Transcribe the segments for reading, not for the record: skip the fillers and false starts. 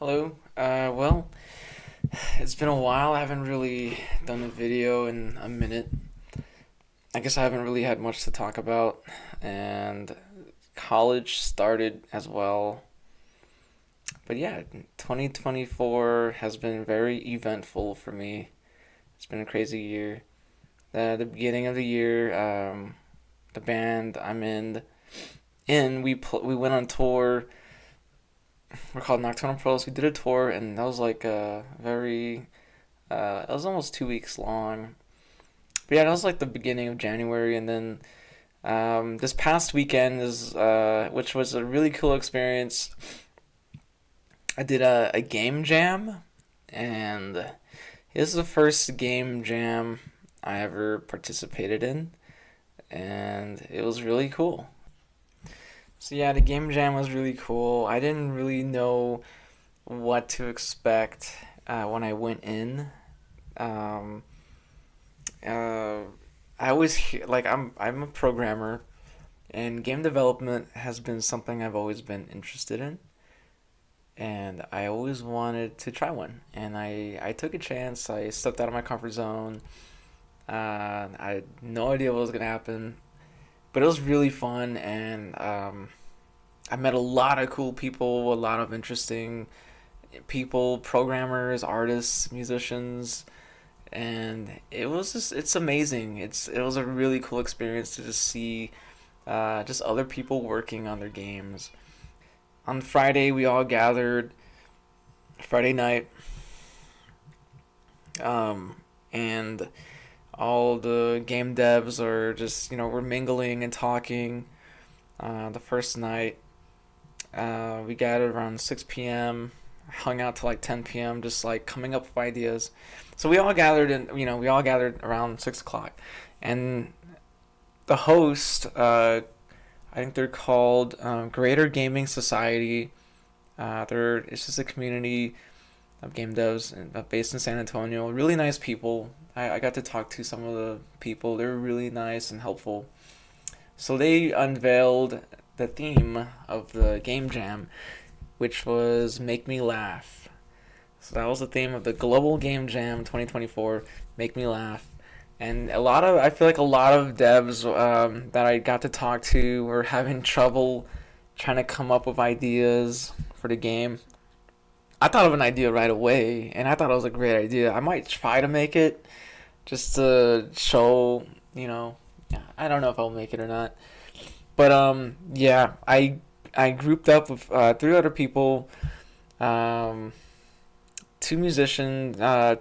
Hello. Well, it's been a while. I haven't really done a video in a minute. I guess I haven't really had much to talk about, and college started as well. But yeah, 2024 has been very eventful for me. It's been a crazy year. The beginning of the year, the band I'm in we went on tour. We're called Nocturnal Pros. We did a tour, and that was like a very it was almost 2 weeks long. But yeah, that was like the beginning of January, and then this past weekend is which was a really cool experience. I did a game jam, and this is the first game jam I ever participated in, and it was really cool. So yeah, the game jam was really cool. I didn't really know what to expect when I went in. Um, uh, I always hear, like I'm a programmer, and game development has been something I've always been interested in, and I always wanted to try one. And I took a chance. I stepped out of my comfort zone. I had no idea what was gonna happen, but it was really fun, and I met a lot of cool people, a lot of interesting people, programmers, artists, musicians, and it's amazing. It was a really cool experience to just see just other people working on their games. On Friday, we all gathered Friday night, um, and all the game devs are just we're mingling and talking. The first night, we gathered around 6 p.m. Hung out till like 10 p.m. Just like coming up with ideas. So we all gathered around 6 o'clock, and the host, I think they're called Greater Gaming Society. It's just a community of game devs based in San Antonio. Really nice people. I got to talk to some of the people. They were really nice and helpful. So they unveiled the theme of the game jam, which was "Make Me Laugh." So that was the theme of the Global Game Jam 2024. Make me laugh. And I feel like a lot of devs that I got to talk to were having trouble trying to come up with ideas for the game. I thought of an idea right away, and I thought it was a great idea. I might try to make it just to show, I don't know if I'll make it or not. But yeah, I grouped up with three other people, um, musicians, they're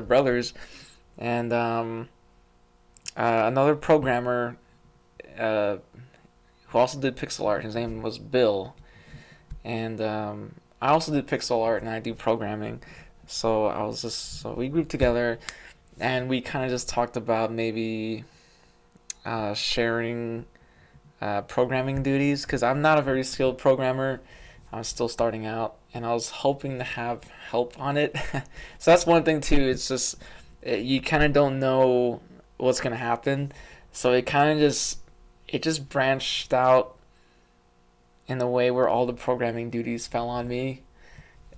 brothers, and another programmer uh, who also did pixel art. His name was Bill, and I also did pixel art and I do programming. So we grouped together and we kind of just talked about maybe sharing programming duties because I'm not a very skilled programmer. I'm still starting out, and I was hoping to have help on it. So that's one thing too. It's just you kind of don't know what's gonna happen, so it just branched out in the way where all the programming duties fell on me,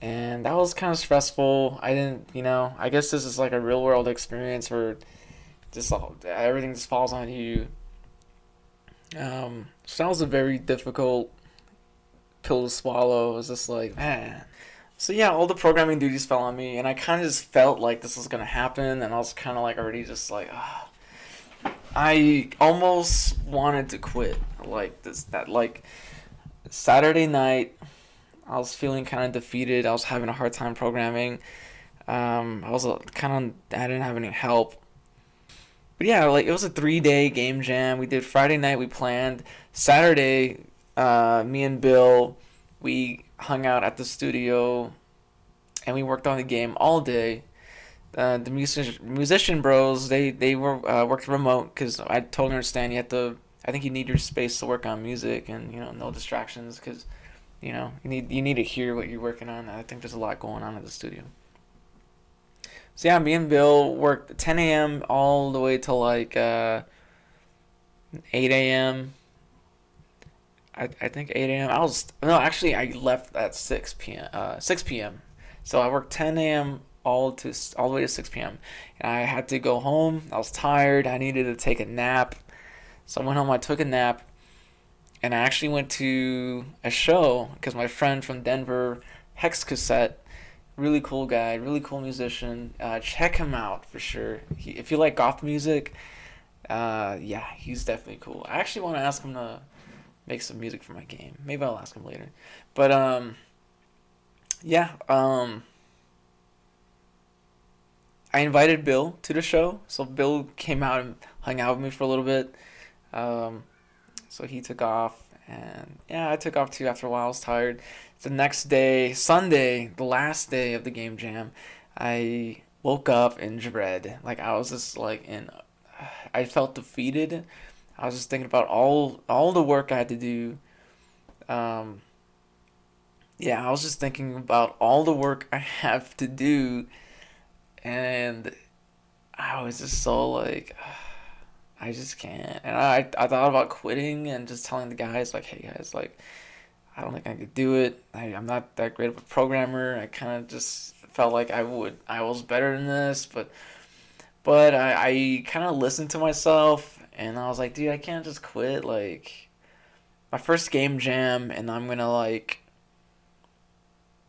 and that was kind of stressful. I didn't, I guess this is like a real world experience where everything just falls on you. So that was a very difficult pill to swallow. It was just like, man. So yeah, all the programming duties fell on me, and I kind of just felt like this was gonna happen, and I was kind of like already just like, I almost wanted to quit. Like Saturday night, I was feeling kind of defeated. I was having a hard time programming. I didn't have any help. But yeah, like it was a 3 day game jam. We did Friday night. We planned Saturday. Me and Bill, we hung out at the studio and we worked on the game all day. The musician bros, they were worked remote because I totally understand. I think you need your space to work on music and no distractions because you need to hear what you're working on. I think there's a lot going on at the studio. So yeah, me and Bill worked 10 a.m. all the way till like 8 a.m. I think 8 a.m. I was no, actually I left at 6 p.m. 6 p.m. So I worked 10 a.m. all the way to 6 p.m. and I had to go home. I was tired. I needed to take a nap. So I went home. I took a nap, and I actually went to a show because my friend from Denver, Hex Cassette, really cool guy, really cool musician. Check him out for sure. If you like goth music, yeah, he's definitely cool. I actually want to ask him to make some music for my game. Maybe I'll ask him later. But yeah, I invited Bill to the show, so Bill came out and hung out with me for a little bit. Um, so he took off, and yeah, I took off too after a while. I was tired. The next day, Sunday, the last day of the game jam, I woke up in dread. Like I was just like in, I felt defeated. I was just thinking about all the work I had to do. Um, yeah, I was just thinking about all the work I have to do, and I was just so like, I just can't. And I thought about quitting and just telling the guys like, hey guys, like I don't think I could do it. I'm not that great of a programmer. I kind of just felt like I was better than this, but I kind of listened to myself and I was like, dude, I can't just quit. Like my first game jam, and I'm gonna like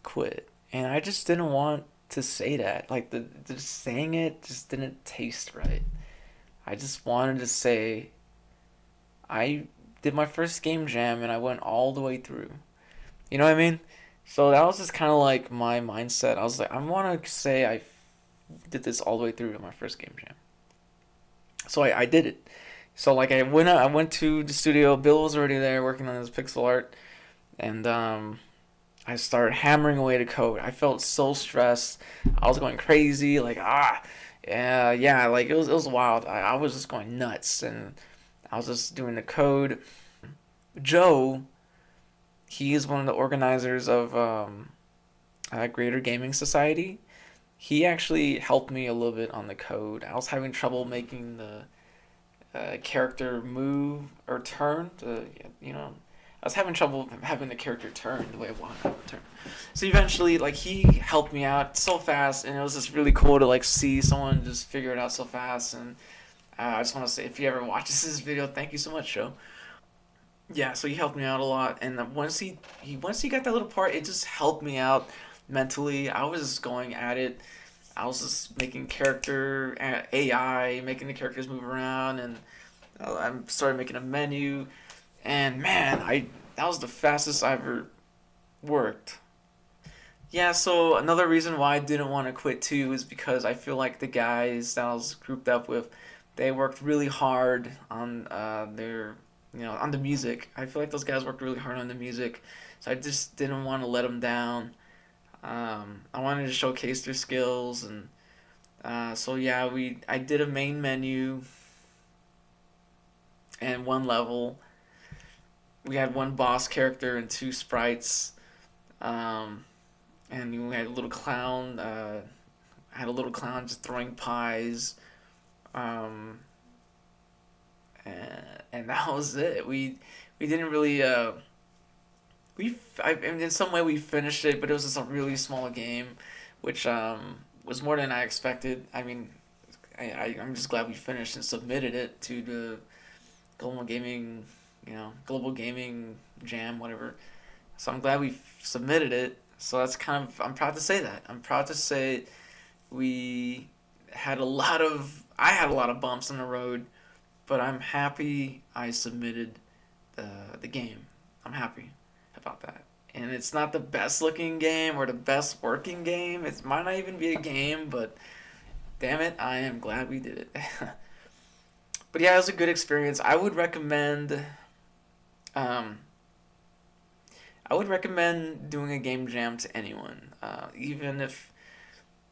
quit. And I just didn't want to say that. Like the just saying it just didn't taste right. I just wanted to say I did my first game jam and I went all the way through. You know what I mean? So that was just kind of like my mindset. I was like, I want to say I did this all the way through to my first game jam. So I did it. So like I went to the studio. Bill was already there working on his pixel art, and I started hammering away the code. I felt so stressed. I was going crazy. Like yeah. Like it was wild. I was just going nuts, and I was just doing the code. Joe, he is one of the organizers of Greater Gaming Society. He actually helped me a little bit on the code. I was having trouble making the character move or turn. I was having trouble having the character turn the way I wanted it to turn. So eventually, like he helped me out so fast, and it was just really cool to like see someone just figure it out so fast. And I just want to say, if he ever watches this video, thank you so much, Joe. Yeah, so he helped me out a lot, and once he got that little part, it just helped me out mentally. I was just going at it. I was just making character AI, making the characters move around, and I started making a menu. And man, I that was the fastest I ever worked. Yeah, so another reason why I didn't want to quit too is because I feel like the guys that I was grouped up with, they worked really hard on their, on the music. I feel like those guys worked really hard on the music, so I just didn't want to let them down. I wanted to showcase their skills, and so yeah, I did a main menu and one level. We had one boss character and two sprites. Um, and we had a little clown. Had a little clown just throwing pies. Um, and that was it. We didn't really in some way we finished it, but it was just a really small game, which was more than I expected. I mean, I'm just glad we finished and submitted it to the global gaming, global gaming jam, whatever. So I'm glad we submitted it. So that's kind of I'm proud to say that. I'm proud to say we I had a lot of bumps in the road, but I'm happy I submitted the game. I'm happy about that. And it's not the best looking game or the best working game. It might not even be a game, but damn it, I am glad we did it. But yeah, it was a good experience. Um, I would recommend doing a game jam to anyone, even if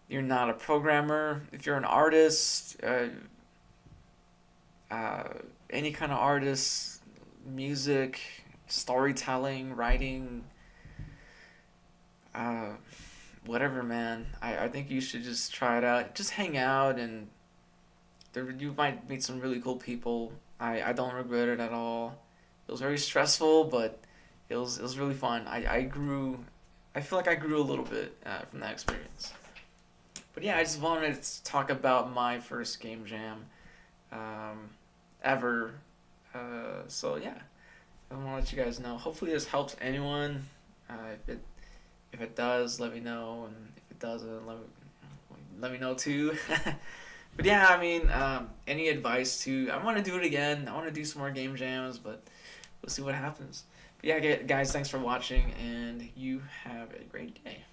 you're not a programmer, if you're an artist, uh, any kind of artist, music, storytelling, writing, uh, whatever, man. I think you should just try it out. Just hang out, and you might meet some really cool people. I don't regret it at all. It was very stressful, but it was really fun. I grew. I feel like I grew a little bit from that experience. But yeah, I just wanted to talk about my first game jam um, ever. So yeah, I want to let you guys know. Hopefully this helps anyone. If it does, let me know, and if it doesn't, let me know too. But yeah, I mean, any advice to? I want to do it again. I want to do some more game jams, but we'll see what happens. But yeah, guys, thanks for watching, and you have a great day.